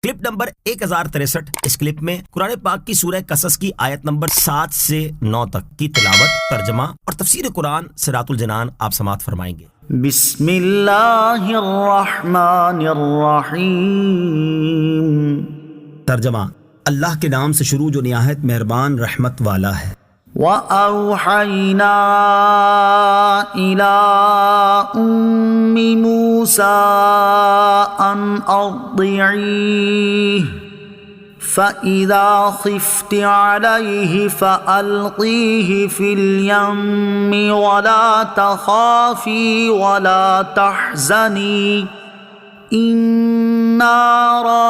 Clip number 1063۔ اس clip میں قرآن پاک کی سورہ قصص کی آیت نمبر 7 سے 9 تک کی تلاوت، ترجمہ اور تفسیر قرآن صراط الجنان آپ سماعت فرمائیں گے۔ بسم اللہ الرحمن الرحیم۔ ترجمہ: اللہ کے نام سے شروع جو نہایت مہربان رحمت والا ہے۔ وَأَوْحَيْنَا إِلَىٰ أُمِّ مُوسَىٰ أَنْ أَرْضِعِيهِ فَإِذَا خِفْتِ عَلَيْهِ فَأَلْقِيهِ فِي الْيَمِّ وَلَا تَخَافِي وَلَا تَحْزَنِي إِنَّا رَادُّوهُ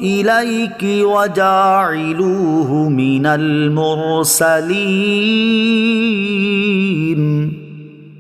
إِلَيْكِ وَجَاعِلُوهُ مِنَ الْمُرْسَلِينَ۔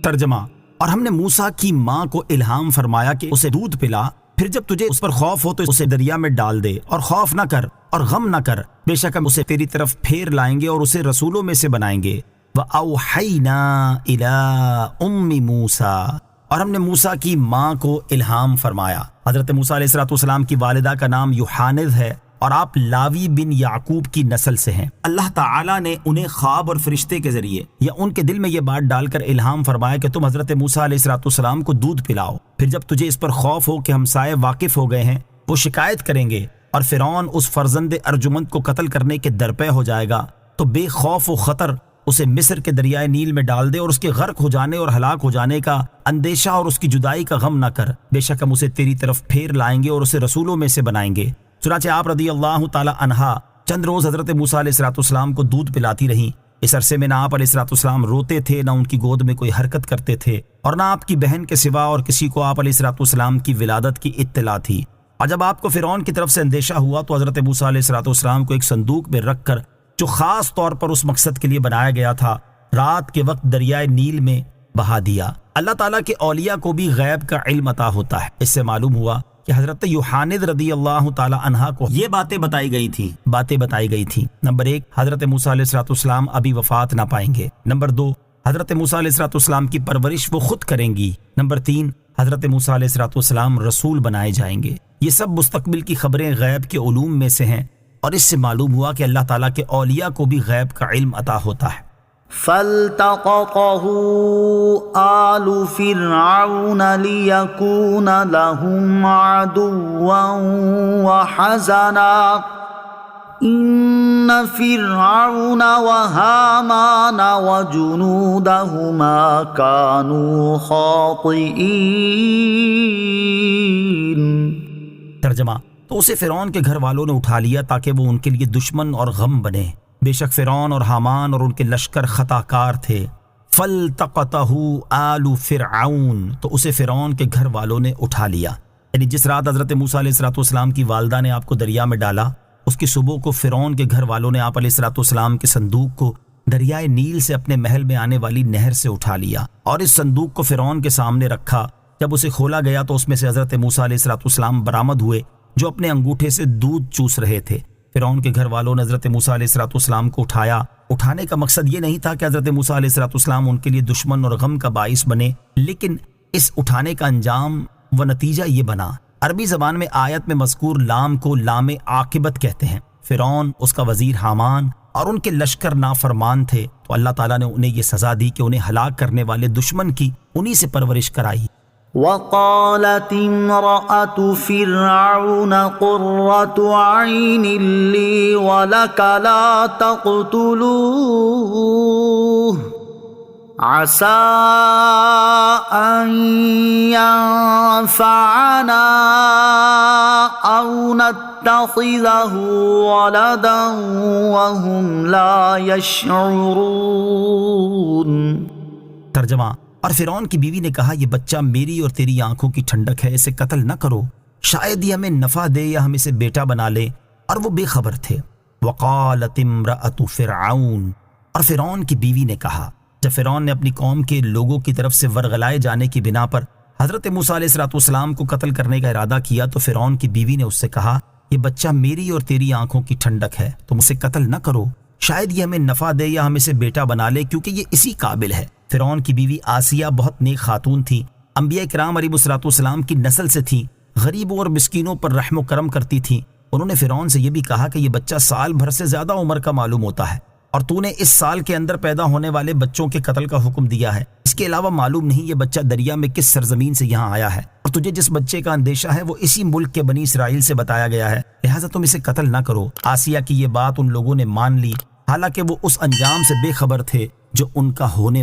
ترجمہ: اور ہم نے موسیٰ کی ماں کو الہام فرمایا کہ اسے دودھ پلا، پھر جب تجھے اس پر خوف ہو تو اسے دریا میں ڈال دے، اور خوف نہ کر اور غم نہ کر، بے شک ہم اسے تیری طرف پھیر لائیں گے اور اسے رسولوں میں سے بنائیں گے۔ وَأَوْحَيْنَا إِلَىٰ أُمِّ مُوسَىٰ، اور ہم نے موسیٰ کی ماں کو الہام فرمایا۔ حضرت موسیٰ علیہ السلام کی والدہ کا نام یوحانذ ہے اور آپ لاوی بن یعقوب کی نسل سے ہیں۔ اللہ تعالیٰ نے انہیں خواب اور فرشتے کے ذریعے یا ان کے دل میں یہ بات ڈال کر الہام فرمایا کہ تم حضرت موسیٰ علیہ السلام کو دودھ پلاؤ، پھر جب تجھے اس پر خوف ہو کہ ہمسائے واقف ہو گئے ہیں، وہ شکایت کریں گے اور فرعون اس فرزند ارجمند کو قتل کرنے کے درپے ہو جائے گا، تو بے خوف و خطر اسے مصر کے دریائے نیل میں ڈال دے اور اس کے غرق ہو جانے اور ہلاک ہو جانے کا اندیشہ اور اس کی جدائی کا غم نہ کر، بے شک ہم اسے تیری طرف پھیر لائیں گے اور اسے رسولوں میں سے بنائیں گے۔ چنانچہ آپ رضی اللہ تعالی عنہا چند روز حضرت موسیٰ علیہ السلام کو دودھ پلاتی رہیں۔ اس عرصے میں نہ آپ علیہ السلام روتے تھے، نہ ان کی گود میں کوئی حرکت کرتے تھے، اور نہ آپ کی بہن کے سوا اور کسی کو آپ علیہ السلام کی ولادت کی اطلاع تھی۔ اور جب آپ کو فرعون کی طرف سے اندیشہ ہوا تو حضرت موسیٰ علیہ السلام کو ایک صندوق میں رکھ کر، جو خاص طور پر اس مقصد کے لیے بنایا گیا تھا، رات کے وقت دریائے نیل میں بہا دیا۔ اللہ تعالیٰ کے اولیاء کو بھی غیب کا علم عطا ہوتا ہے۔ اس سے معلوم ہوا کہ حضرت یوحانذ رضی اللہ تعالی عنہ کو یہ باتیں بتائی گئی تھیں۔ نمبر 1، حضرت موسیٰ علیہ السلام ابھی وفات نہ پائیں گے۔ نمبر 2، حضرت موسیٰ علیہ السلام کی پرورش وہ خود کریں گی۔ نمبر 3، حضرت موسیٰ علیہ السلام رسول بنائے جائیں گے۔ یہ سب مستقبل کی خبریں غیب کے علوم میں سے ہیں، اور اس سے معلوم ہوا کہ اللہ تعالیٰ کے اولیاء کو بھی غیب کا علم عطا ہوتا ہے۔ فَالْتَقَطَهُ آلُ فِرْعَوْنَ لِيَكُونَ لَهُمْ عَدُوًّا وَحَزَنًا إِنَّ فِرْعَوْنَ وَهَامَانَ وَجُنُودَهُمَا كَانُوا خَاطِئِينَ۔ ترجمہ: تو اسے فرعون کے گھر والوں نے اٹھا لیا تاکہ وہ ان کے لیے دشمن اور غم بنے، بے شک فرعون اور حامان اور ان کے لشکر خطا کار تھے۔ فَالْتَقَطَهُ آلُ فِرْعَوْنَ، تو اسے فرعون کے گھر والوں نے اٹھا لیا۔ یعنی جس رات حضرت موسیٰ علیہ السلام کی والدہ نے آپ کو دریا میں ڈالا، اس کی صبح کو فرعون کے گھر والوں نے آپ علیہ السلام کے صندوق کو دریائے نیل سے اپنے محل میں آنے والی نہر سے اٹھا لیا اور اس صندوق کو فرعون کے سامنے رکھا۔ جب اسے کھولا گیا تو اس میں سے حضرت موسیٰ علیہ السلام برآمد ہوئے، جو اپنے انگوٹھے سے دودھ چوس رہے تھے۔ فرعون کے گھر والوں نے حضرت موسیٰ علیہ السلام کو اٹھایا۔ اٹھانے کا مقصد یہ نہیں تھا کہ حضرت موسیٰ علیہ السلام ان کے لیے دشمن اور غم کا باعث بنے، لیکن اس اٹھانے کا انجام و نتیجہ یہ بنا۔ عربی زبان میں آیت میں مذکور لام کو لام عاقبت کہتے ہیں۔ فرعون، اس کا وزیر حامان اور ان کے لشکر نافرمان تھے، تو اللہ تعالیٰ نے انہیں یہ سزا دی کہ انہیں ہلاک کرنے والے دشمن کی انہی سے پرورش کرائی۔ وَقَالَتِ امْرَأَتُ فِرْعَوْنَ قُرَّةُ عَيْنٍ لِّي وَلَكَ لَا تَقْتُلُوهُ عَسَىٰ أَن يَنفَعَنَا أَوْ نَتَّخِذَهُ وَلَدًا وَهُمْ لَا يَشْعُرُونَ۔ ترجمہ: اور فرعون کی بیوی نے کہا، یہ بچہ میری اور تیری آنکھوں کی ٹھنڈک ہے، اسے قتل نہ کرو، شاید یہ ہمیں نفع دے یا ہم اسے بیٹا بنا لے، اور وہ بے خبر تھے۔ وقالت امرأۃ فرعون، اور فرعون کی بیوی نے کہا، جب فرعون نے اپنی قوم کے لوگوں کی طرف سے ورغلائے جانے کی بنا پر حضرت موسیٰ علیہ السلام کو قتل کرنے کا ارادہ کیا، تو فرعون کی بیوی نے اس سے کہا، یہ بچہ میری اور تیری آنکھوں کی ٹھنڈک ہے، تم اسے قتل نہ کرو، شاید یہ ہمیں نفع دے یا ہم اسے بیٹا بنا لے، کیونکہ یہ اسی قابل ہے۔ فرعون کی بیوی آسیہ بہت نیک خاتون تھی، انبیاء کرام علیہ الصلوۃ والسلام کی نسل سے تھیں، غریبوں اور مسکینوں پر رحم و کرم کرتی تھیں۔ انہوں نے فرعون سے یہ بھی کہا کہ یہ بچہ سال بھر سے زیادہ عمر کا معلوم ہوتا ہے اور تو نے اس سال کے اندر پیدا ہونے والے بچوں کے قتل کا حکم دیا ہے۔ اس کے علاوہ معلوم نہیں یہ بچہ دریا میں کس سرزمین سے یہاں آیا ہے، اور تجھے جس بچے کا اندیشہ ہے وہ اسی ملک کے بنی اسرائیل سے بتایا گیا ہے، لہٰذا تم اسے قتل نہ کرو۔ آسیہ کی یہ بات ان لوگوں نے مان لی، حالانکہ وہ اس انجام سے بے خبر تھے جو ان کا ہونے